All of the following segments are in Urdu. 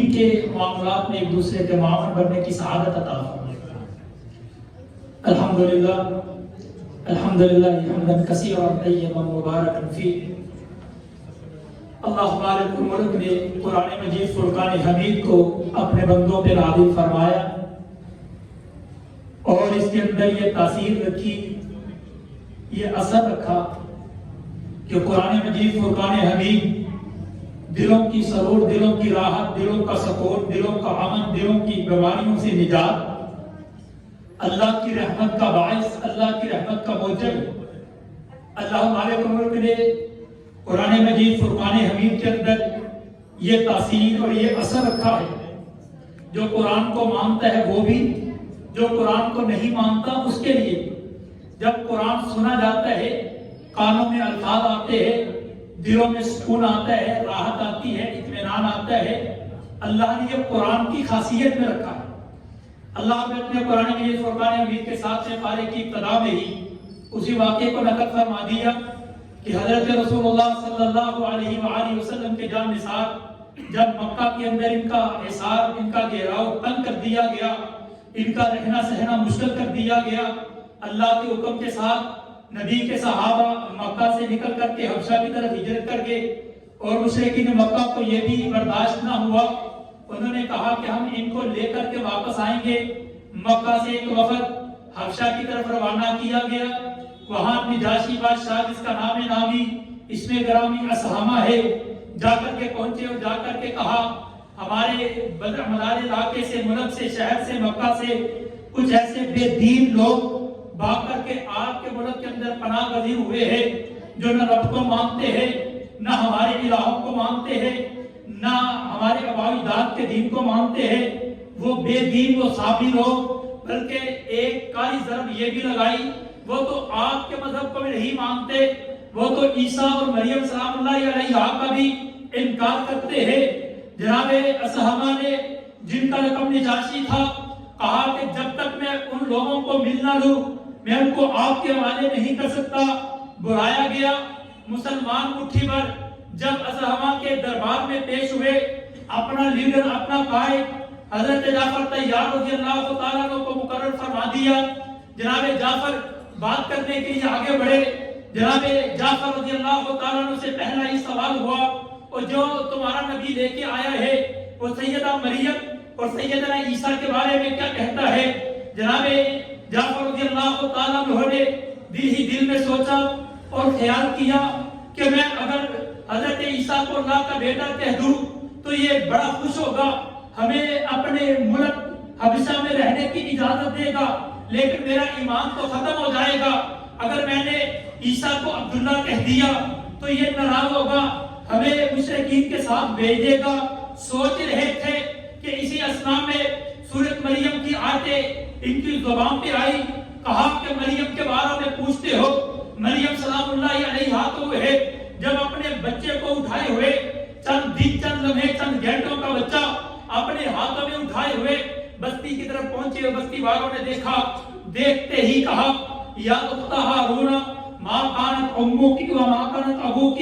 کے معاملات میں ایک دوسرے کے معاون بننے کی سعادت عطا فرمائے۔ الحمدللہ الحمدللہ حمدا کثیرا طیبا مبارکا فیہ۔ اللہ مالک الملک نے قرآن مجید فرقان حمید کو اپنے بندوں پہ نازل فرمایا اور اس کے اندر یہ تاثیر رکھی، یہ اثر رکھا کہ قرآن مجید فرقان حمید دلوں کی سرور، دلوں کی راحت، دلوں کا سکون، دلوں کا امن، دلوں کی بیماریوں سے نجات، اللہ کی رحمت کا باعث، اللہ کی رحمت کا موجب۔ اللہ مالک الملک نے قرآن مجید فرقان حمید کے اندر یہ تاثیر اور یہ اثر رکھا ہے۔ جو قرآن کو مانتا ہے وہ بھی، جو قرآن کو نہیں مانتا اس کے لیے بھی۔ جب قرآن سنا جاتا ہے، کانوں میں الفاظ آتے ہیں، دلوں میں سکون آتا ہے، راحت آتی ہے، اطمینان آتا ہے۔ اللہ نے یہ قرآن کی خاصیت میں رکھا ہے۔ اللہ نے اپنے قرآن مجید فرقان حمید کے ساتھ سے پارے کی ابتدا میں ہی اسی واقعے کو نقل فرما دیا کہ حضرت رسول اللہ صلی اللہ علیہ وآلہ وسلم کے جان نثار جب مکہ کے اندر ان کا حصار، ان کا گھیراؤ تنگ کر دیا گیا، ان کا رہنا سہنا مشکل کر دیا گیا، اللہ کے حکم کے ساتھ نبی کے صحابہ مکہ سے نکل کر کے حبشہ کی طرف ہجرت کر گئے اور مشرکین مکہ کو یہ بھی برداشت نہ ہوا۔ انہوں نے کہا کہ ہم ان کو لے کر کے واپس آئیں گے۔ مکہ سے ایک وفد حبشہ کی طرف روانہ کیا گیا۔ وہاں نجاشی بادشاہ جس کا نام نامی اس میں گرامی اسہامہ ہے، جا کر کے پہنچے اور جا کر کے کہا ہمارے بدر مدار علاقے سے، ملک سے، شہر سے، مکہ سے کچھ ایسے بے دین لوگ بھاگ کر کے آپ کے ملک کے اندر پناہ گزیر ہوئے ہیں جو نہ رب کو مانتے ہیں، نہ ہمارے الہوں کو مانتے ہیں، نہ ہمارے آبائی داد کے دین کو مانتے ہیں۔ وہ بے دین، وہ صابر لوگ، بلکہ ایک کاری ضرب یہ بھی لگائی، وہ تو آپ کے مذہب کو بھی نہیں مانتے، وہ تو عیسیٰ اور مریم سلام اللہ علیہ کا بھی انکار کرتے ہیں۔ جناب اسہامہ نے، جن کا رقم نجاشی تھا، کہا کہ جب تک میں ان لوگوں کو مل نہ لوں میں ان کو آپ کے حوالے نہیں کر سکتا۔ بلایا گیا مسلمان مٹھی بھر جب اسہامہ کے دربار میں پیش ہوئے، اپنا لیڈر، اپنا قائد حضرت جعفر طیار رضی اللہ تعالیٰ عنہ کو مقرر فرما دیا۔ جناب جعفر بات کرنے کے لیے آگے بڑھے۔ جناب جعفر رضی اللہ تعالیٰ عنہ سے پہلا ہی سوال ہوا، اور جو تمہارا نبی لے کے آیا ہے وہ سیدہ مریم اور سیدنا عیسیٰ کے بارے میں کیا کہتا ہے؟ جناب جعفر رضی اللہ تعالیٰ عنہ نے دل ہی دل میں سوچا اور خیال کیا کہ میں اگر حضرت عیسیٰ کو اللہ کا بیٹا کہہ دوں تو یہ بڑا خوش ہوگا، ہمیں اپنے ملک حبشہ میں رہنے کی اجازت دے گا، لیکن میرا ایمان تو ختم ہو جائے گا۔ اگر میں نے عیسیٰ کو عبداللہ کہہ دیا تو یہ ناراض ہوگا، ہمیں مشرکین کے ساتھ بھیج دے گا۔ سوچ رہے تھے کہ اسی اسنا میں سورۃ مریم کی آیتیں ان کی زبان پہ آئی۔ کہا کہ مریم کے بارے میں پوچھتے ہو؟ مریم سلام اللہ علیہا تو ہے جب اپنے بچے کو اٹھائے ہوئے چند دن، چند لمحے، چند گھنٹوں کا بچہ اپنے ہاتھوں میں اٹھائے ہوئے بستی کی طرف پہنچے اور بستی والوں نے دیکھا، دیکھتے ہی کہا یا اخت ہارون ما کانت امک و ما کانت ابوک،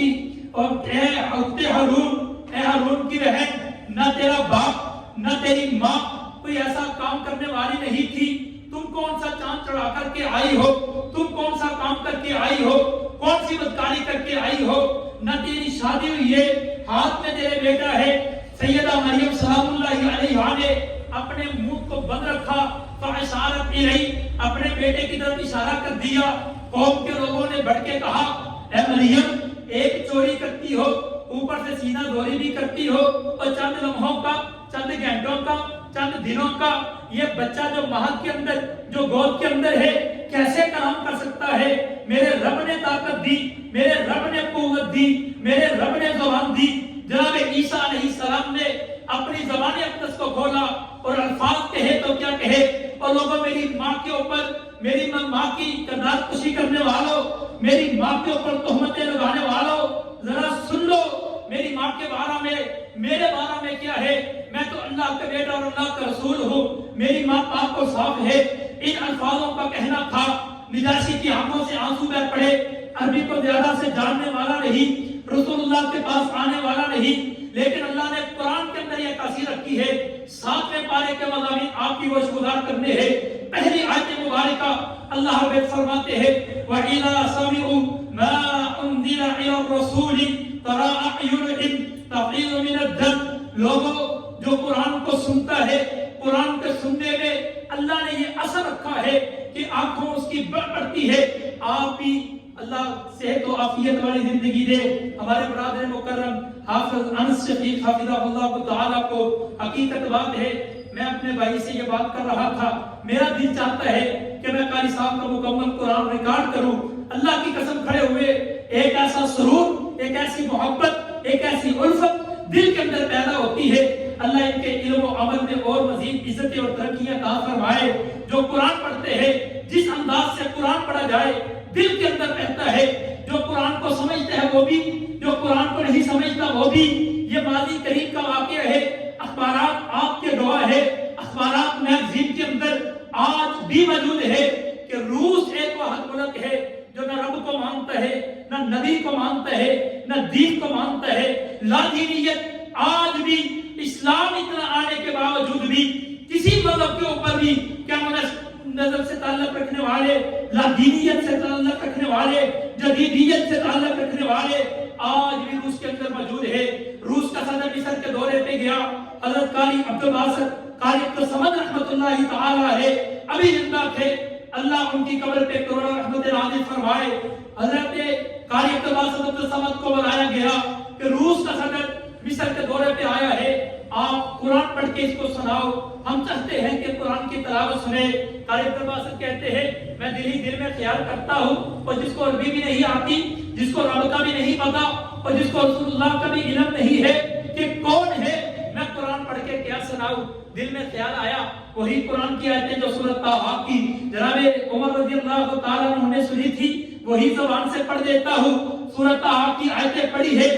اور اے اخت ہارون، اے ہارون کی بہن، نہ تیرا باپ نہ تیری ماں کوئی ایسا کام کرنے والی نہیں تھی، تم کون سا چاند چڑھا کر کے آئی ہو، تم کون سا کام کر کے آئی ہو، کون سی بدکاری کر کے آئی ہو، نہ تیری شادی ہوئی ہے، ہاتھ میں تیرے بیٹا ہے۔ سیدہ مریم سلام اللہ علیہا نے اپنے منہ کو بند رکھا، فاشارت الیہ، اپنے بیٹے کی طرف اشارہ کر دیا۔ قوم کے لوگوں نے بڑھ کے کہا اے مریم، ایک چوری کرتی ہو، اوپر سے سینہ دوری بھی کرتی ہو، اور چند لمحوں کا، چند گھنٹوں کا، چند دنوں کا یہ بچہ جو مہد کے اندر، جو گود کے اندر ہے، کیسے کام کر سکتا ہے؟ میرے رب نے طاقت دی، میرے رب نے قوت دی، میرے رب نے زبان دی۔ جناب عیسیٰ علیہ السلام نے اپنی زبان اقدس کو کھولا اور الفاظ کہے تو کیا کہے، اور لوگوں میری ماں کے اوپر، میری ماں کی کردار کشی کرنے والوں، میری ماں کے اوپر تہمتیں لگانے والوں، ذرا سن لو میری ماں کے بارے میں، میرے بارے میں کیا ہے۔ میں تو اللہ کا بیٹا اور اللہ کا رسول ہوں، میری ماں پاک و صاف ہے۔ ان الفاظوں کا کہنا تھا۔ نجاشی کی آنکھوں سے آنسو بہہ پڑے۔ عربی کو زیادہ سے جاننے والا نہیں، رسول اللہ کے پاس آنے والا نہیں، لیکن اللہ نے قرآن کے اندر یہ تاثیر رکھی ہے 7ویں پارے کے مضامین آپ کی گوشگزار کرنے ہیں. پہلی آیت مبارکہ اللہ رب فرماتے ہیں وَإِذَا سَمِعُوا مَا أُنزِلَ إِلَى الرَّسُولِ تَرَىٰ أَعْيُنَهُمْ تَفِيضُ مِنَ الدَّمْعِ. لوگوں جو قرآن کو سنتا ہے، قرآن کے سننے میں اللہ نے یہ اثر رکھا ہے کہ آنکھوں اس کی بڑھتی ہے. آپ بھی اللہ صحت و عافیت والی زندگی دے. ہمارے برادر مکرم حافظ انس شفیق حافظہ اللہ تعالیٰ کو حقیقت بات ہے، میں اپنے بھائی سے یہ بات کر رہا تھا، میرا دل چاہتا ہے کہ میں قاری صاحب کا مکمل قرآن ریکارڈ کروں. اللہ کی قسم کھڑے ہوئے ایک ایسا سرور، ایک ایسی محبت، ایک ایسی الفت دل کے اندر پیدا ہوتی ہے. اللہ ان کے علم و عمل میں اور مزید عزتیں اور ترقیاں عطا فرمائے. جو قرآن پڑھتے ہیں، جس انداز سے قرآن پڑھا جائے دل کے اندر رہتا ہے. جو قرآن کو سمجھتا ہے وہ بھی، جو قرآن کو نہیں سمجھتا وہ بھی. یہ ماضی قریب کا واقعہ ہے، اخبارات آپ کے گواہ ہے. اخبارات میگزین کے اندر آج بھی موجود ہے کہ روس ایک واحد ملک ہے جو نہ رب کو مانتا ہے، نہ نبی کو مانتا ہے، نہ دین کو مانتا ہے. لا دینیت آج بھی، اسلام اتنا آنے کے باوجود بھی کسی مذہب کے اوپر بھی کیا نظر سے تعلق رکھنے والے، لا دینیت سے تعلق رکھنے والے، جدیدیت سے تعلق رکھنے والے آج بھی روس کے اندر موجود ہے. روس کا صدر مصر کے دورے پہ گیا، حضرت قاری عبدالباسط قاری عبدالصمد رحمت اللہ تعالی ہے، ابھی زندہ تھے. اللہ ان کی قبر پہ کروڑوں رحمت نازل فرمائے. حضرت قاری عبدالباسط عبدالصمد کو بلایا گیا کہ روس کا صدر مصر کے دورے پہ آیا ہے، آپ قرآن پڑھ کے اس کو سناؤ، ہم چاہتے ہیں کہ قرآن کی تلاوت سنیں. قاری عبدالباسط کہتے ہیں میں دل میں خیال کرتا ہوں، اور جس کو عربی بھی نہیں آتی، جس کو رب کا بھی نہیں پتا، اور جس کو رسول اللہ کا بھی علم نہیں ہے کہ کون ہے، میں قرآن پڑھ کے کیا سناؤں. دل میں خیال آیا وہی قرآن کی آیتیں جو سورۃ طٰہٰ کی جناب عمر رضی اللہ تعالیٰ عنہ نے سنی تھی وہی زبان سے پڑھ دیتا ہوں. سورۃ طٰہٰ کی آیتیں پڑھی ہے.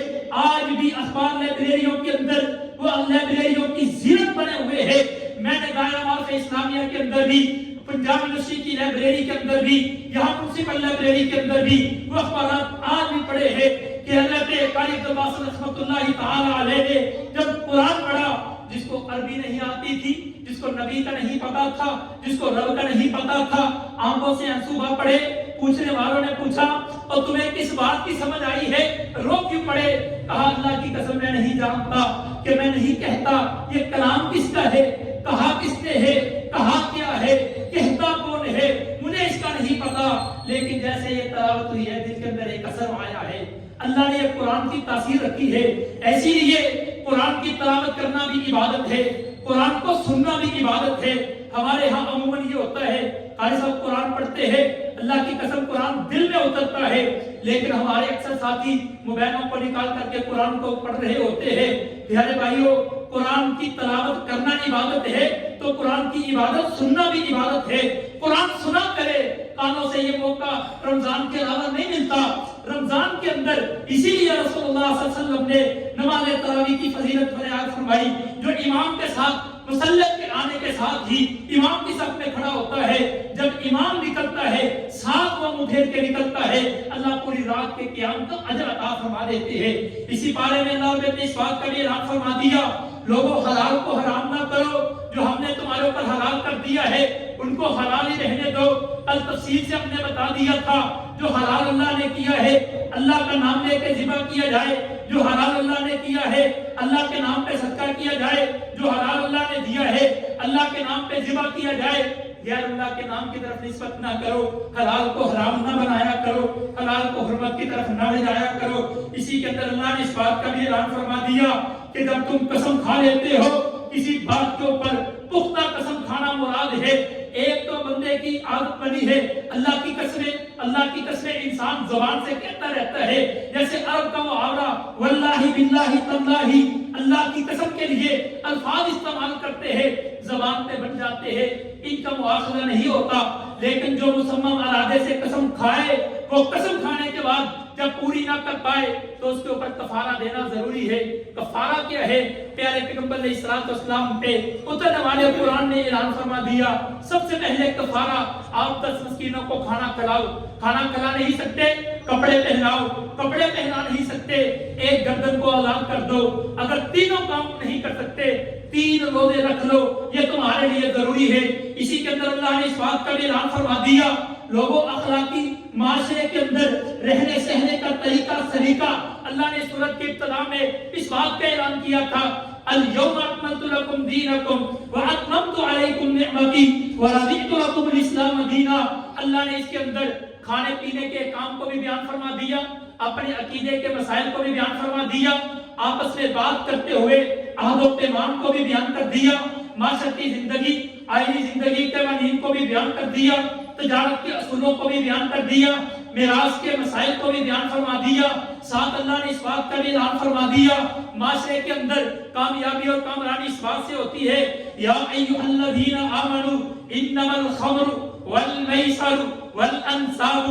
آج بھی اخبار لائبریریوں کے اندر وہ لائبریریوں کی زینت بنے ہوئے ہیں. میں نے دائرہ معارف اسلامیہ کے اندر بھی، پنجاب یونیورسٹی کی لائبریری کے اندر بھی، یہاں پرنسپل لائبریری کے اندر بھی وہ اخبارات آج بھی پڑھے ہیں کہ حضرت قاری عبدالباسط رحمۃ اللہ تعالی علیہ نے جب قرآن پڑھا، جس کو عربی نہیں آتی تھی، جس کو نبی کا نہیں پتا تھا، جس کو رب کا نہیں پتا تھا، آنکھوں سے آنسو پڑے. پوچھنے والوں نے پوچھا اور تمہیں کس بات کی سمجھ آئی ہے، رو کیوں پڑے؟ کہا اللہ کی قسم میں نہیں جانتا، کہ میں نہیں کہتا یہ کلام کس کا ہے، کہا کس نے ہے، کہا کیا ہے، کہتا کون ہے، مجھے اس کا نہیں پتا. لیکن جیسے یہ تلاوت ہوئی ہے دل کے اندر ایک اثر آیا ہے. اللہ نے یہ قرآن کی تاثیر رکھی ہے. ایسی لیے قرآن کی تلاوت کرنا بھی عبادت ہے، قرآن کو سننا بھی عبادت ہے. ہمارے ہاں عموماً یہ ہوتا ہے قاری صاحب قرآن پڑھتے ہیں، اللہ کی قسم قرآن دل میں اترتا ہے، لیکن ہمارے اکثر ساتھی موبائلوں کو نکال کر کے قرآن کو پڑھ رہے ہوتے ہیں. پیارے بھائیوں، قرآن کی تلاوت کرنا عبادت ہے تو قرآن کی عبادت سننا بھی عبادت ہے. قرآن سنا کرے، کانوں سے یہ موقع رمضان کے علاوہ نہیں ملتا. رمضان کے اندر اسی لیے رسول اللہ صلی اللہ علیہ وسلم نے نماز تراویح کی فضیلت بیان فرمائی. جو امام کے ساتھ مسلح کے آنے کے ساتھ ہی امام کی صف میں کھڑا ہوتا ہے، جب امام نکلتا ہے ساتھ وہ منہ پھیر کے نکلتا ہے، اللہ پوری رات کے قیام کا اجر عطا فرما دیتے ہیں. اسی بارے میں اللہ نے اس بات کا بھی اعلان فرما دیا، لوگوں حلال کو حرام نہ کرو، جو ہم نے تمہارے اوپر حلال کر دیا ہے ان کو حلال ہی رہنے دو. کل تفصیل سے ہم نے بتا دیا تھا جو حلال اللہ نے کیا ہے اللہ کا نام لے کے ذبح کیا جائے، جو حلال اللہ نے کیا ہے اللہ کے نام پہ صدقہ کیا جائے، جو حلال اللہ نے دیا ہے اللہ کے نام پہ ذبح کیا جائے. غیر اللہ کے نام کی طرف نسبت نہ کرو، حلال کو حرام نہ بنایا کرو، حلال کو حرمت کی طرف نہ لے جایا کرو. اسی کے اندر اللہ نے اس بات کا بھی اعلان فرما دیا کہ جب تم قسم کھا لیتے ہو کسی بات کے اوپر، پختہ قسم کھانا مراد ہے. ایک تو بندے کی عادت بنی ہے اللہ کی قسمیں انسان زبان سے کہتا رہتا ہے، جیسے عرب کا محاورہ واللہ باللہ تاللہ، اللہ کی قسم کے لیے الفاظ استعمال کرتے ہیں، زبان پہ بن جاتے ہیں، ان کا مواخذہ نہیں ہوتا. لیکن جو مصمم ارادے سے قسم کھائے وہ قسم کھانے کے بعد جب پوری نہ کر پائے تو اس کے اوپر کفارہ دینا ضروری ہے. کفارہ کیا ہے؟ پیارے پیغمبر علیہ الصلوۃ والسلام پہ اترنے والے قرآن نے اعلان فرما دیا سب سے پہلے کفارہ آپ 10 مسکینوں کو کھانا کھلاؤ. کھانا کھلا نہیں سکتے کپڑے پہناؤ. کپڑے پہنا نہیں سکتے ایک گردن کو آزاد کر دو. اگر تینوں کام نہیں کر سکتے 3 روزے رکھ لو. یہ تمہارے لیے ضروری ہے. اسی کے اندر اللہ نے اس بات کا بھی اعلان فرما دیا لوگوں اخلاقی معاشرے کے اندر رہنے سہنے کا طریقہ سلیقہ اللہ نے سورت کے ابتدا میں اس بات کا اعلان کیا تھا اليوم اکملت لکم دینکم واتممت علیکم نعمتی ورضیت لکم الاسلام دینا. اللہ نے اس کے اندر کھانے پینے کے کام کو بھی بیان فرما دیا, اپنے عقیدے کے مسائل کو بھی بیان فرما دیا, آپس میں بات کرتے ہوئے عہد و پیمان کو بھی بیان کر دیا, معاشرتی زندگی آئینی زندگی کے قوانین کو بھی بیان کر دیا, تجارت کے اصولوں کو بھی بیان کر دیا, میراث کے مسائل کو بھی بیان فرما دیا. ساتھ اللہ نے اس بات کا بھی اعلان فرما دیا معاشرے کے اندر کامیابی اور کامرانی اس بات سے ہوتی ہے یا ایھا الذین آمنوا انما الخمر والمیسر والانصاب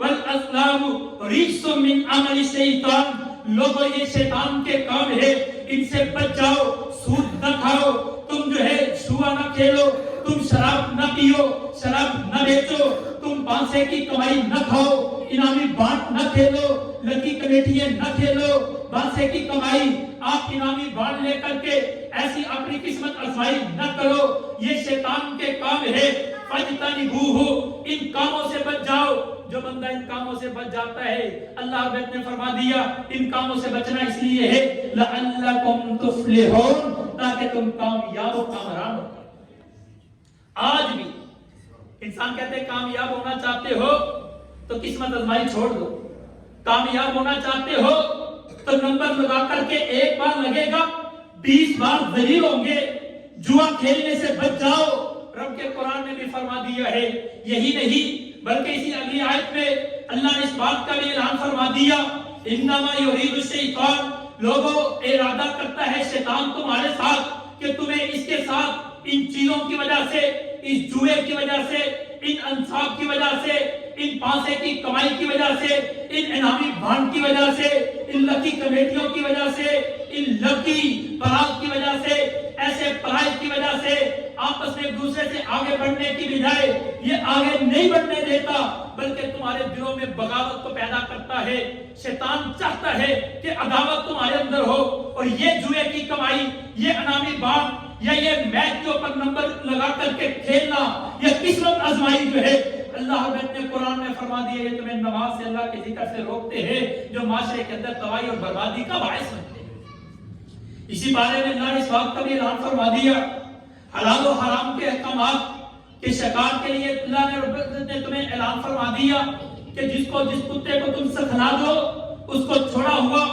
والازلام رجس من عمل الشیطان. لوگوں یہ شیطان کے کام ہے, ان سے بچ جاؤ. سود نہ کھاؤ, تم جو ہے جوا نہ کھیلو, تم شراب نہ پیو, شراب نہ بیچو, تم پانسے کی کمائی نہ کھاؤ, انعامی بانٹ نہ کھیلو, لکی کمیٹیاں نہ کھیلو, پانسے کی کمائی آپ انعامی بانٹ لے کر کے ایسی اپنی قسمت آزمائی نہ کرو. یہ شیطان کے کام ہے. فاجتنبوہ, ان کاموں سے بچ جاؤ. جو بندہ ان کاموں سے بچ جاتا ہے اللہ نے فرما دیا ان کاموں سے بچنا اس لیے ہے لعلکم تفلحون, تاکہ تم کامیاب و کامران ہو. آج بھی انسان کہتے ہیں کامیاب ہونا چاہتے ہو تو قسمت آزمائی چھوڑ دو. کامیاب ہونا چاہتے ہو تو نمبر لگا کر کے ایک بار لگے گا 20 بار ذلیل ہوں گے. جوا کھیلنے سے بچ جاؤ. رب کے قرآن نے بھی فرما دیا ہے. یہی نہیں بلکہ اسی اگلی آیت میں اللہ نے اس بات کا بھی اعلان فرما دیا انما یرید الشیطان, لوگوں ارادہ کرتا ہے شیطان تمہارے ساتھ کہ تمہیں اس کے ساتھ ان چیزوں کی وجہ سے, اس جوئے کی وجہ سے, ان انصاب کی وجہ سے, ان پانسے کی کمائی کی وجہ سے, ان انعامی بانٹ کی وجہ سے, ان لکی کمیٹیوں کی وجہ سے, ان لکی پرائز کی وجہ سے, ایسے پرائز کی وجہ سے آپس میں ایک دوسرے سے آگے بڑھنے کی بجائے یہ آگے نہیں بڑھنے دیتا بلکہ تمہارے دلوں میں بغاوت کو پیدا کرتا ہے. شیطان چاہتا ہے کہ عداوت تمہارے اندر ہو اور یہ جوئے کی کمائی, یہ انعامی بانٹ یا یہ میچ کے اوپر نمبر لگا کر کے کھیلنا, یہ قسمت آزمائی جو ہے اللہ نے قرآن میں فرما دیا یہ تمہیں نماز سے اللہ کے ذکر سے روکتے ہیں جو معاشرے کے اندر تباہی اور بربادی کا باعث بنتے ہیں. اسی بارے میں اللہ نے اس بات کا بھی اعلان فرما دیا حلال و حرام کے احکامات کے شکار کے لیے اللہ نے تمہیں اعلان فرما دیا کہ جس کتے کو تم سکھلا دو اس کو چھوڑا ہوا.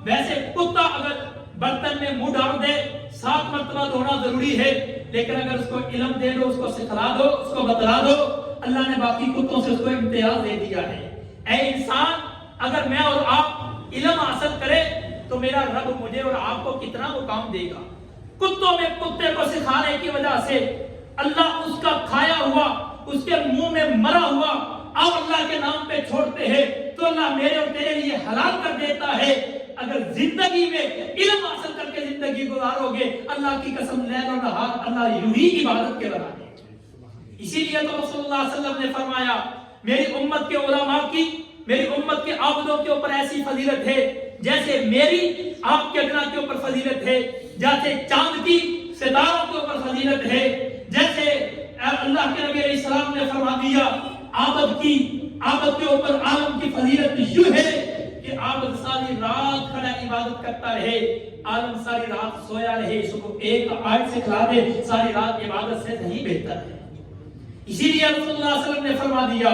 ویسے کتا اگر برتن میں منہ ڈال دے 7 مرتبہ دھونا ضروری ہے, لیکن اگر اس کو علم دے دو, اس کو سکھلا دو, اس کو بتلا دو, اللہ نے باقی کتوں سے اس کو امتیاز دے دیا ہے. اے انسان, اگر میں اور آپ علم حاصل کریں تو میرا رب مجھے اور آپ کو کتنا مقام دے گا. کتوں میں کتے کو سکھانے کی وجہ سے اللہ اس کا کھایا ہوا, اس کے منہ میں مرا ہوا اب اللہ کے نام پہ چھوڑتے ہیں تو اللہ میرے اور تیرے لیے حلال کر دیتا ہے. اگر زندگی میں علم حاصل کر کے زندگی گزارو گے اللہ کی قسم لیل و نہار اللہ یوں ہی عبادت کے بنا دے. اسی لیے تو رسول اللہ صلی اللہ علیہ وسلم نے فرمایا میری امت کے علماء کی, میری امت کے عابدوں کے اوپر ایسی فضیلت ہے جیسے میری آپ کے ادنا کے اوپر فضیلت ہے, جیسے چاند کی ستاروں کے اوپر فضیلت ہے, جیسے اللہ کے نبی علیہ السلام نے فرما دیا عابد کے اوپر عالم کی فضیلت یوں ہے کہ عابد ساری رات کھڑا عبادت کرتا رہے, عالم ساری رات سویا رہے, اس کو ایک آیت سے کھلا دے ساری رات عبادت سے نہیں بہتر ہے. اسی لیے رسول اللہ صلی اللہ علیہ وسلم نے فرما دیا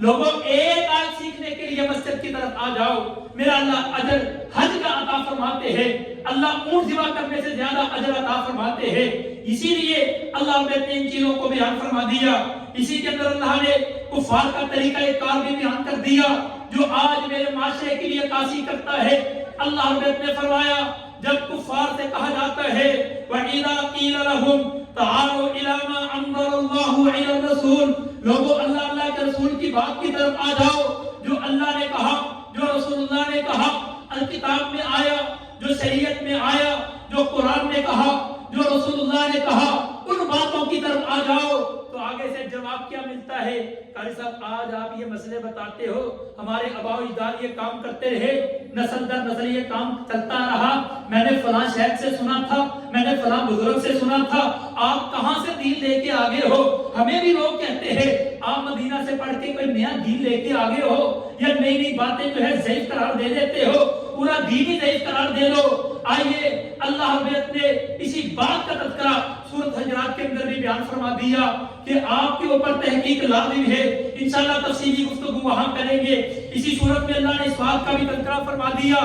لوگوں ایک آیت سیکھنے کے لیے مسجد کی طرف آ جاؤ, میرا اللہ اجر حج کا عطا فرماتے ہیں, اللہ اونٹ ذبح کرنے سے زیادہ اجر عطا فرماتے ہیں. اسی لیے اللہ نے ان چیزوں کو بیان فرما دیا. اسی کے اندر اللہ نے کفار کا طریقہ کار بھی بیان کر دیا جو آج میرے معاشرے کے لیے کاسی کرتا ہے. اللہ نے فرمایا جب کفار سے کہا جاتا ہے وَإِذَا قِيلَ لَهُمْ تعالوا الى ما انزل الله الى الرسول, لوگوں اللہ کے رسول کی بات کی طرف آ جاؤ, جو اللہ نے کہا، جو رسول اللہ نے کہا، الکتاب میں آیا، جو شریعت میں آیا، جو قرآن نے کہا، جو رسول اللہ نے کہا، ان باتوں کی طرف آ جاؤ تو آگے سے جواب کیا ملتا ہے؟ قاری صاحب آج آپ یہ مسئلے بتاتے ہو، ہمارے آباء و اجداد یہ کام کرتے رہے، نسل در نسل یہ کام چلتا رہا، میں نے فلاں شیخ سے سنا تھا، میں نے فلاں بزرگ سے سنا تھا، آپ کہاں سے دین لے کے آگے ہو؟ ہمیں بھی لوگ کہتے ہیں آپ مدینہ سے پڑھ کے کوئی نیا دین لے کے آگے ہو، یا نئی نئی باتیں جو ہے ضعیف قرار دے دیتے ہو، پورا دین ہی ضعیف قرار دے دو۔ آئیے اللہ رب نے اسی بات کا تذکرہ سورۃ حجرات کے اندر بھی بیان فرما دیا کہ آپ کے اوپر تحقیق لازم ہے، انشاءاللہ تفصیلی گفتگو وہاں کریں گے۔ اسی سورت میں اللہ نے اس بات کا بھی تذکرہ فرما دیا،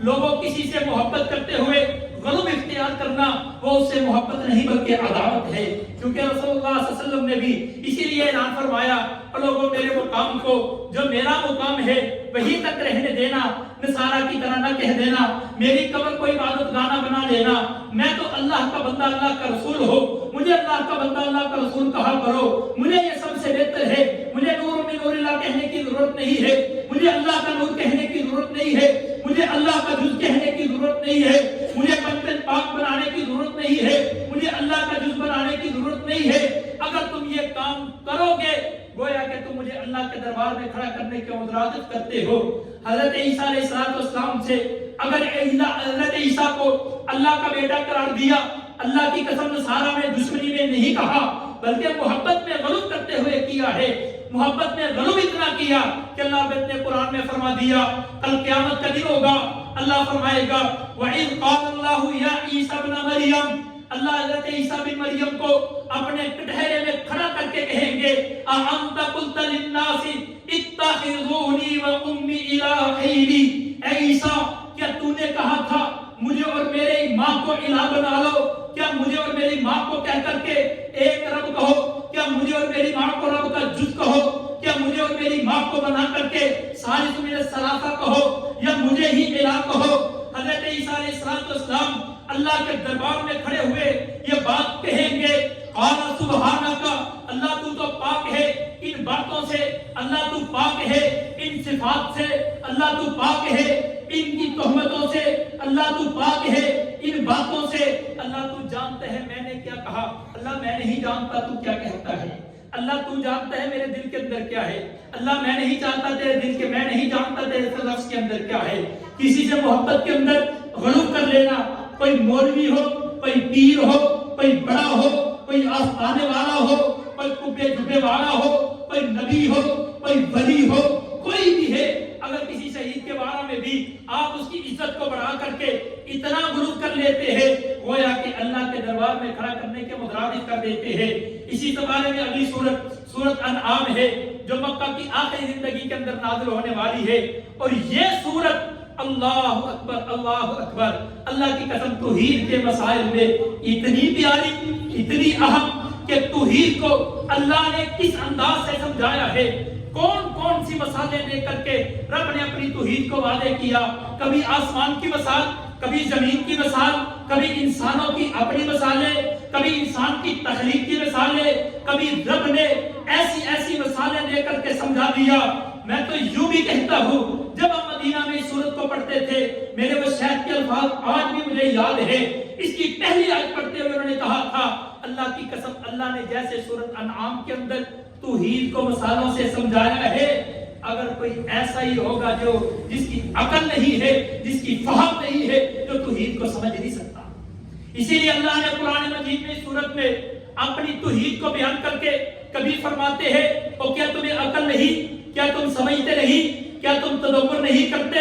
لوگوں کسی سے محبت کرتے ہوئے غلب اختیار کرنا وہ اس سے محبت نہیں بلکہ عداوت ہے، کیونکہ رسول اللہ صلی اللہ علیہ وسلم نے بھی اسی لیے اعلان فرمایا لوگوں میرے مقام کو جو میرا مقام ہے وہی تک رہنے دینا، نصارہ کی طرح نہ کہہ دینا، میری قبر کو عبادت گانا بنا لینا، میں تو اللہ کا بندہ اللہ کا رسول ہو، مجھے اللہ کا بندہ اللہ کا رسول کہا کرو، مجھے یہ سب سے بہتر ہے، مجھے نور من نور اللہ کہنے کی ضرورت نہیں ہے، مجھے اللہ کا نور کہنے کی ضرورت نہیں ہے، مجھے اللہ کا جز کہنے کی ضرورت نہیں ہے، مجھے بندے پاک بنانے کی ضرورت نہیں ہے، مجھے اللہ کا جز بنانے کی ضرورت نہیں ہے۔ اگر تم یہ کام کرو گے گویا کہ تم مجھے اللہ کے دربار میں کھڑا کرنے کی مدارات کرتے ہو۔ حضرت عیسیٰ علیہ السلام سے اگر حضرت عیسیٰ کو اللہ کا بیٹا قرار دیا، اللہ کی قسم نصارہ میں دشمنی میں نہیں کہا بلکہ محبت میں غلط کرتے ہوئے کیا ہے، محبت میں غلط اتنا کیا کہ اللہ نے قرآن میں فرما دیا کل قیامت کا دن ہوگا، اللہ فرمائے گا وَإِذْ قَالَ اللَّهُ يَا عِيسَى ابْنَ مَرْيَمَ، اللہ حضرت عیسیٰ بن مریم کو اپنے کٹہرے میں کھڑا کر کے کہیں گے أَأَنْتَ قُلْتَ لِلنَّاسِ اتَّخِذُونِي وَأُمِّي إِلَٰهَيْنِ، اے عیسیٰ کیا تو نے کہا تھا مجھے اور میری ماں کو الہ بنا لو؟ کیا مجھے اور میری ماں کو کہہ کر کے ایک رب کہو؟ کیا مجھے اور میری ماں کو رب کا جز کہو؟ کیا مجھے اور میری ماں کو بنا کر کے ثالث من الثلاثہ کہو یا مجھے ہی الہ کہو؟ حضرت عیسیٰ علیہ السلام اللہ کے دربار میں کھڑے ہوئے یہ بات کہیں گے قال سبحانک، اللہ تو پاک ہے ان باتوں سے، اللہ تو پاک ہے ان صفات سے، اللہ تو پاک ہے ان کی تہمتوں سے، اللہ تو پاک ہے ان باتوں سے، اللہ تو جانتا ہے میں نے کیا کہا، اللہ میں نہیں جانتا تو کیا کہتا ہے، اللہ تو جانتا ہے میرے دل کے اندر کیا ہے، اللہ میں نہیں جانتا تیرے دل کے، میں نہیں جانتا تیرے نفس کے اندر کیا ہے۔ کسی سے محبت کے اندر غلو کر لینا، کوئی مولوی ہو، کوئی پیر ہو، کوئی بڑا ہو، کوئی آستانے والا ہو، کوئی کبے جبے والا ہو، کوئی نبی ہو، کوئی ولی ہو، کوئی بھی ہے، اگر کسی شہید کے بارے میں بھی آپ اس کی عزت کو بڑھا کر کے اتنا غلو کر لیتے ہیں گویا کہ اللہ کے دربار میں کھڑا کرنے کے مترادف کر دیتے ہیں۔ اسی بارے میں اگلی سورت انعام ہے جو مکہ کی آخری زندگی کے اندر نازل ہونے والی ہے، اور یہ سورت اللہ اکبر اللہ اکبر، اللہ کی قسم توحید کے مسائل میں اتنی پیاری اتنی اہم کہ توحید کو اللہ نے کس انداز سے سمجھایا ہے، کون کون سی مثالیں دے کر کے رب نے اپنی توحید کو واضح کیا، کبھی آسمان کی مثال، کبھی زمین کی مثال، کبھی انسانوں کی اپنی مثالیں، کبھی انسان کی تخلیق کی مثالیں، کبھی رب نے ایسی ایسی مثالیں دے کر کے سمجھا دیا۔ میں تو یوں بھی کہتا ہوں جب ہم مدینہ میں اس سورت کو پڑھتے تھے میرے وہ شیخ کے الفاظ آج بھی مجھے یاد ہے، اس کی پہلی آیت پڑھتے ہوئے انہوں نے کہا تھا اللہ کی قسم اللہ نے جیسے سورت انعام کے اندر توحید کو مثالوں سے سمجھایا ہے، اگر کوئی ایسا ہی ہوگا جو جس کی عقل نہیں ہے، جس کی فہم نہیں ہے، جو توحید کو سمجھ نہیں سکتا۔ اسی لیے اللہ نے قرآن مجید میں سورت میں اپنی توحید کو بیان کر کے کبھی فرماتے ہیں او کیا تمہیں عقل نہیں، کیا تم سمجھتے نہیں، کیا تم تدبر نہیں کرتے،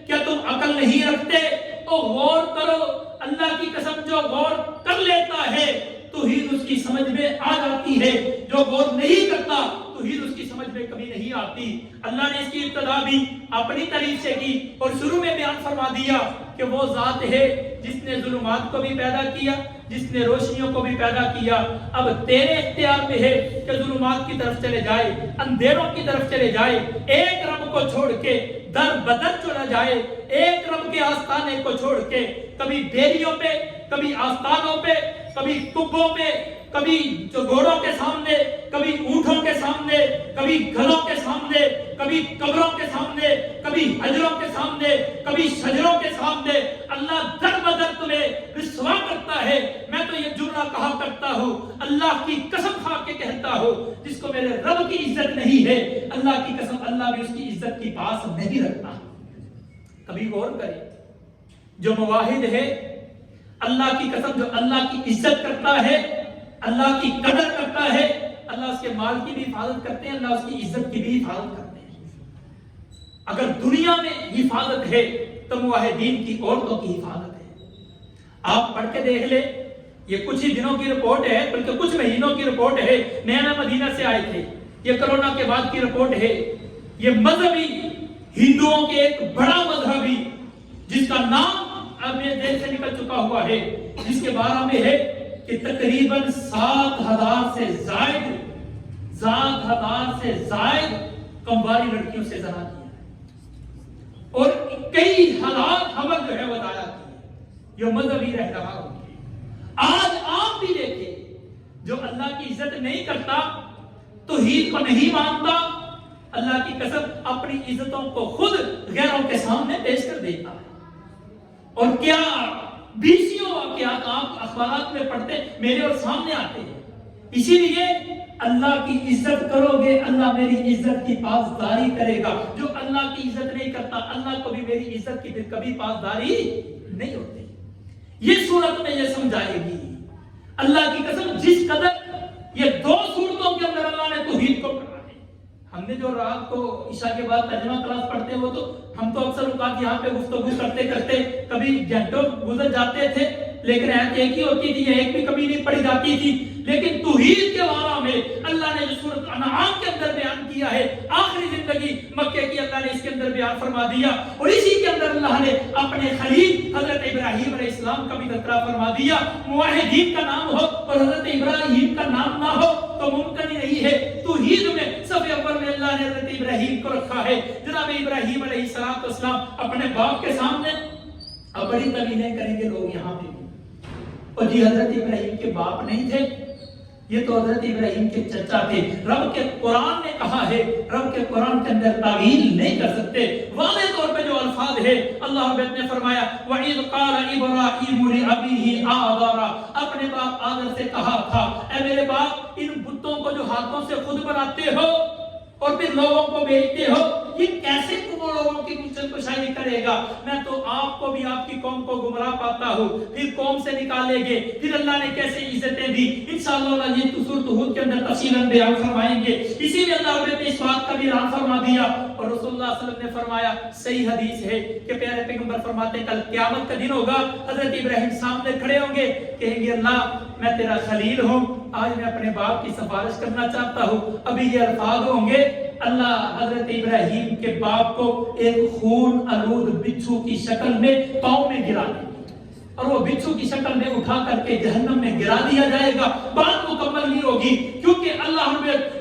کیا تم عقل نہیں رکھتے، تو غور کرو۔ اللہ کی قسم جو غور کر لیتا ہے توحید اس کی سمجھ میں آ جاتی ہے، جو غور نہیں کرتا توحید اس کی سمجھ میں کبھی نہیں آتی۔ اللہ نے اس کی ابتدا بھی اپنی تعریف سے کی اور شروع میں بیان فرما دیا کہ وہ ذات ہے جس نے ظلمات کو بھی پیدا کیا، جس نے روشنیوں کو بھی پیدا کیا۔ اب تیرے اختیار میں ہے کہ ظلمات کی طرف چلے جائے، اندھیروں کی طرف چلے جائے، ایک رب کو چھوڑ کے در بدر چلا جائے، ایک رب کے آستانے کو چھوڑ کے کبھی بیریوں پہ، کبھی آستانوں پہ، کبھی قبوں پہ، کبھی گھوڑوں کے سامنے، کبھی اونٹوں کے سامنے، کبھی گھروں کے سامنے، کبھی قبروں کے سامنے، کبھی حجروں کے سامنے، کبھی شجروں کے سامنے اللہ در بدر تمہیں رسوا کرتا ہے۔ میں تو یہ جملہ کہا کرتا ہوں، اللہ کی قسم کھا کے کہتا ہوں، جس کو میرے رب کی عزت نہیں ہے، اللہ کی قسم اللہ بھی اس کی عزت کی پاس نہیں رکھتا۔ کبھی غور کریں، جو موحد ہے، اللہ کی قسم جو اللہ کی عزت کرتا ہے، اللہ کی قدر کرتا ہے، اللہ اس کے مال کی بھی حفاظت کرتے ہیں، اللہ اس کی عزت کی بھی حفاظت کرتے ہیں۔ اگر دنیا میں حفاظت ہے تو موحدین کی عورتوں کی حفاظت ہے۔ آپ پڑھ کے دیکھ لیں، یہ کچھ ہی دنوں کی رپورٹ ہے، بلکہ کچھ مہینوں کی رپورٹ ہے، نیا مدینہ سے آئے تھے، یہ کرونا کے بعد کی رپورٹ ہے۔ یہ مذہبی ہندوؤں کے ایک بڑا مذہبی جس کا نام اب میرے دل سے نکل چکا ہوا ہے، جس کے بارے میں ہے کہ تقریباً 7,000 سے زائد کمواری لڑکیوں سے زنا کیا ہے، اور کئی ہزار حمل جو ہے وہ ضائع کی، یہ مذہبی رہنما ہوگی۔ آج آپ بھی دیکھیں، جو اللہ کی عزت نہیں کرتا، توحید کو نہیں مانتا، اللہ کی قسم اپنی عزتوں کو خود غیروں کے سامنے پیش کر دیتا ہے۔ اور کیا بیسیوں واقعات آپ اخبارات میں پڑھتے میرے اور سامنے آتے ہیں۔ اسی لیے اللہ کی عزت کرو گے، اللہ میری عزت کی پاسداری کرے گا۔ جو اللہ کی عزت نہیں کرتا، اللہ کو بھی میری عزت کی پھر کبھی پاسداری نہیں ہوتی۔ یہ صورت میں یہ سمجھائے گی اللہ کی قسم، جس قدر یہ 2 صورتوں کے اندر اللہ نے توحید کو پڑھا ہے۔ ہم نے جو رات کو عشاء کے بعد ترجمہ کلاس پڑھتے ہیں، وہ تو ہم تو اکثر اوقات یہاں پہ گفتگو کرتے کرتے کبھی گھنٹوں گزر جاتے تھے، لیکن آیت ایک ہی ہوتی تھی، ایک بھی کبھی نہیں پڑھی جاتی تھی۔ لیکن توحید کے بارے میں اللہ نے جو سورۃ انعام کے اندر بیان کیا ہے، آخری زندگی مکے کی اللہ نے اس کے اندر بیان فرما دیا، اور اسی کے اندر اللہ نے اپنے خلیل حضرت ابراہیم علیہ السلام کا بھی تذکرہ فرما دیا۔ موحدین کا نام ہو اور حضرت ابراہیم کا نام نہ ہو تو ممکن ہی نہیں ہے۔ توحید میں صف اول میں اللہ نے حضرت ابراہیم کو رکھا ہے۔ جناب ابراہیم علیہ السلام اپنے باپ کے سامنے، اب بڑی طویلیں کریں گے لوگ یہاں پہ، اور جی حضرت ابراہیم کے باپ نہیں تھے، یہ تو حضرت ابراہیم کے چچا تھے۔ رب کے قرآن نے کہا ہے، رب کے قرآن کے اندر تعویل نہیں کر سکتے۔ واضح طور پہ جو الفاظ ہے، اللہ رب نے فرمایا وَإِذْ قَالَ إِبْرَاهِيمُ لِأَبِيهِ آزَرَ، اپنے باپ آزر سے کہا تھا، اے میرے باپ، ان بتوں کو جو ہاتھوں سے خود بناتے ہو اور پھر لوگوں کو بیچتے ہو، یہ کیسے وہ لوگوں کی کشائی کرے گا؟ میں تو آپ کو بھی آپ کی قوم کو گمراہ پاتا ہوں، پھر قوم سے نکالے گے، پھر اللہ نے کیسے عزتیں دی، انشاءاللہ یہ تو سورۃ ہود کے اندر تفصیلاً بیان فرمائیں گے۔ اسی لیے اللہ نے اس بات کا بھی اعلان فرما دیا، اور رسول اللہ صلی اللہ علیہ وسلم نے فرمایا، صحیح حدیث ہے کہ پیارے پیغمبر فرماتے ہیں کل قیامت کا دن ہوگا، حضرت ابراہیم سامنے کھڑے ہوں گے، کہیں گے اللہ میں تیرا خلیل ہوں، آج میں اپنے باپ کی سفارش کرنا چاہتا ہوں۔ ابھی یہ الفاظ ہوں گے، اللہ حضرت ابراہیم کے باپ کو ایک خون آلود بچھو کی شکل میں پاؤں میں گرا دے گا، اور وہ بچھو کی شکل میں اٹھا کر کے جہنم میں گرا دیا جائے گا۔ بات مکمل نہیں ہوگی، کیونکہ اللہ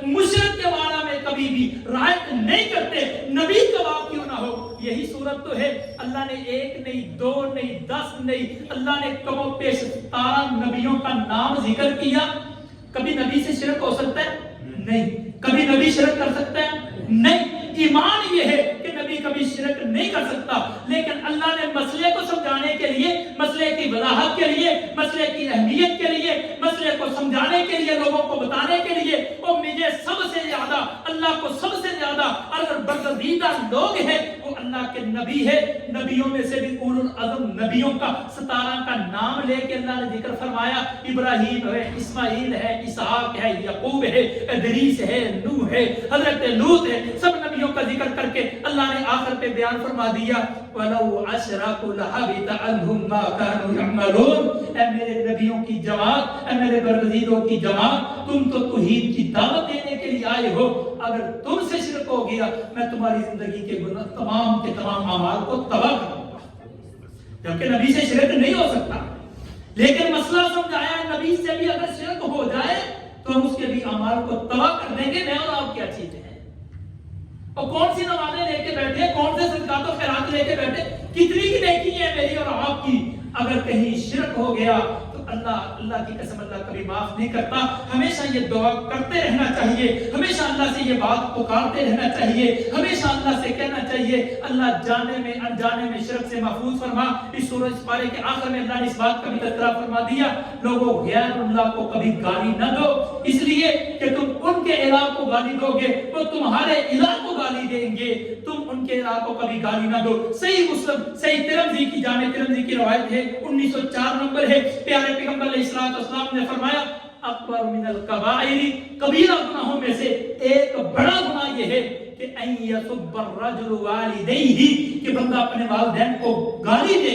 مشرک کے بارے میں کبھی بھی رعایت نہیں کرتے، نبی کا باپ کیوں نہ ہو۔ یہی صورت تو ہے، اللہ نے 1 نہیں 2 نہیں 10 نہیں، اللہ نے کم و بیش 17 نبیوں کا نام ذکر کیا۔ کبھی نبی سے شرک ہو سکتا ہے؟ نہیں۔ کبھی نبی شرک کر سکتا ہے؟ نہیں۔ ایمان یہ ہے کہ نبی کبھی شرک نہیں کر سکتا، لیکن اللہ نے مسئلے کو سمجھانے کے لیے، مسئلے کی وضاحت کے لیے، مسئلے کی اہمیت کے لیے، مسئلے کو سمجھانے کے لیے، لوگوں کو بتانے کے لیے، اور مجھے سب سے زیادہ، اللہ کو سب سے زیادہ اگر برگزیدہ لوگ ہیں وہ اللہ کے نبی ہے۔ نبیوں میں سے بھی اولو العزم نبیوں کا 17 کا نام لے کے اللہ نے ذکر فرمایا، ابراہیم ہے، اسماعیل ہے، اسحاق ہے، یعقوب ہے، ادریس ہے، نوح ہے، حضرت لوط ہے، سب نبیوں کا ذکر کر کے اللہ نے آخر پہ بیان فرما دیا وَلَوْ أَشْرَكُوا لَحَبِطَ عَنْهُمْ مَا كَانُوا يَعْمَلُونَ۔ اے میرے نبیوں کی جماعت، اے میرے برگزیدوں کی جماعت، تم تو توحید کی دعوت دینے کے لیے آئے ہو، اگر تم سے شرک ہو گیا میں تمہاری زندگی کے تمام کے تمام اعمال کو تباہ کر دوں گا۔ جبکہ نبی سے شرک نہیں ہو سکتا، لیکن مسئلہ سمجھایا نبی سے بھی اگر شرک ہو جائے تو ہم اس کے بھی اعمال کو تباہ کر دیں گے۔ میں اور آپ کیا چیزیں ہیں، اور کون سی نمازیں لے کے بیٹھے، کون سے صدقات و خیرات لے کے بیٹھے، کتنی کی نیکی ہے میری اور آپ کی، اگر کہیں شرک ہو گیا تو اللہ کی قسم اللہ کبھی معاف نہیں کرتا. ہمیشہ یہ دعا کرتے رہنا چاہیے, ہمیشہ اللہ سے یہ بات پکارتے رہنا چاہیے, ہمیشہ اللہ سے کہنا چاہیے اللہ جانے میں انجانے میں شرک سے محفوظ فرما. اس سورہ اس پارے کے آخر میں اللہ نے اس بات کا بھی تذکرہ فرما دیا, لوگوں غیر اللہ کو کبھی گالی نہ دو, اس لیے کہ تم ان کے الہ کو گالی دو گے وہ تمہارے الہ کو گالی دیں گے, تم ان کے الہ کو کبھی گالی نہ دو. صحیح مسلم صحیح ترمذی کی جامع ترمذی کی روایت ہے, 1904 نمبر ہے. پیارے پیغمبر علیہ السلام نے فرمایا اکبر من الکبائر, کبیرہ گناہوں میں سے ایک بڑا گناہ یہ ہے کہ ان یسب الرجل والدیہ, کہ بندہ اپنے والدین کو گالی دے.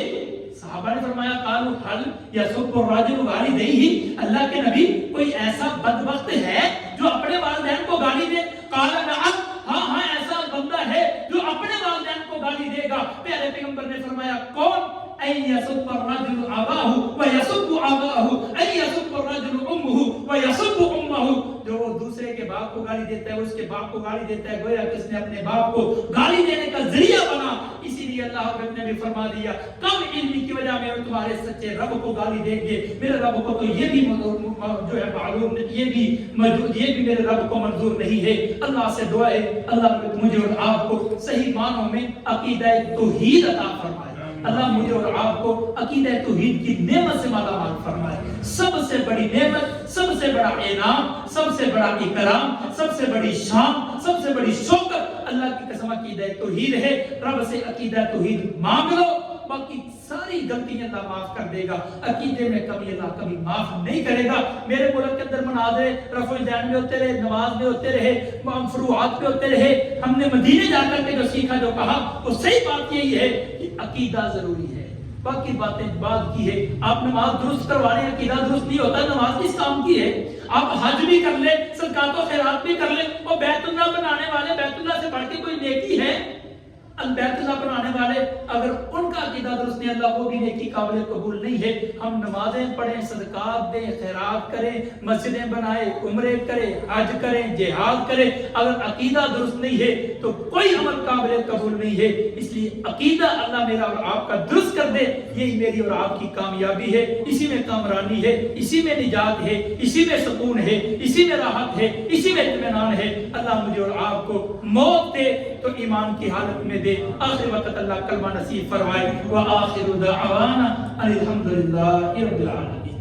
صحابہ نے فرمایا قالوا هل یسب الرجل والدیہ, اللہ کے نبی کوئی ایسا بدبخت ہے جو اپنے والدین کو گالی دے؟ قال نعم, ہاں ایسا بندہ ہے جو اپنے والدین کو گالی دے گا. پیارے پیغمبر نے فرمایا کون؟ ان یسب الرجل اباہ ویسب اباہ, ان یسب الرجل امہ ویسب امہ, جو وہ دوسرے کے باپ کو گالی دیتا ہے اس کے باپ کو گالی دیتا ہے, گویا کہ اس نے اپنے باپ کو گالی دینے کا ذریعہ بنا. اسی لیے اللہ رب نے بھی فرما دیا کم علم کی وجہ میں تمہارے سچے رب کو گالی دیں گے, میرے رب کو تو یہ بھی جو ہے معلوم, یہ بھی میرے رب کو منظور نہیں ہے. اللہ سے دعا ہے اللہ مجھے اور آپ کو صحیح معنوں میں عقیدہ توحید عطا فرمائے. اللہ مجھے اور آپ کو عقیدہ توحید کی نعمت سے مالا مال فرمائے. سب سے بڑی نعمت, سب سے بڑا انعام, سب سے بڑا اکرام, سب سے بڑی شان, سب سے بڑی شوکت اللہ کی قسم عقیدہ توحید ہے. رب سے عقیدہ توحید مانگ لو, باقی ساری غلطیاں اللہ معاف کر دے گا. عقیدے میں کبھی اللہ کبھی معاف نہیں کرے گا. میرے ملک کے اندر مناظرے رفع الدین میں ہوتے رہے, نماز میں ہوتے رہے, فروعات میں ہوتے رہے. ہم نے مدینے جا کر کے جو سیکھا جو کہا وہ صحیح بات یہی ہے کہ عقیدہ ضروری ہے, باقی باتیں بات کی ہے. آپ نماز درست کروا رہے ہیں, عقیدہ درست نہیں ہوتا, نماز کس کام کی ہے؟ آپ حج بھی کر لیں, صدقات و خیرات بھی کر لیں, اور بیت اللہ بنانے والے بیت اللہ سے بڑھ کے کوئی نیکی ہے؟ بیت اللہ بنانے والے اگر ان کا عقیدہ درست نہیں, اللہ وہ بھی نیکی قابل قبول نہیں ہے. ہم نمازیں پڑھیں, صدقات دیں, خیرات کریں, مسجدیں بنائیں, عمرے کریں, حج کریں, جہاد کریں, اگر عقیدہ درست نہیں ہے تو کوئی عمل قابل قبول نہیں ہے. اس لیے عقیدہ اللہ میرا اور آپ کا درست کر دے, یہی میری اور آپ کی کامیابی ہے, اسی میں کامرانی ہے, اسی میں نجات ہے, اسی میں سکون ہے, اسی میں راحت ہے, اسی میں اطمینان ہے. اللہ مجھے اور آپ کو موت دے تو ایمان کی حالت میں دے, آخر وقت اللہ کلمہ نصیب فرمائے. وآخر دعوانا الحمدللہ رب العالمین.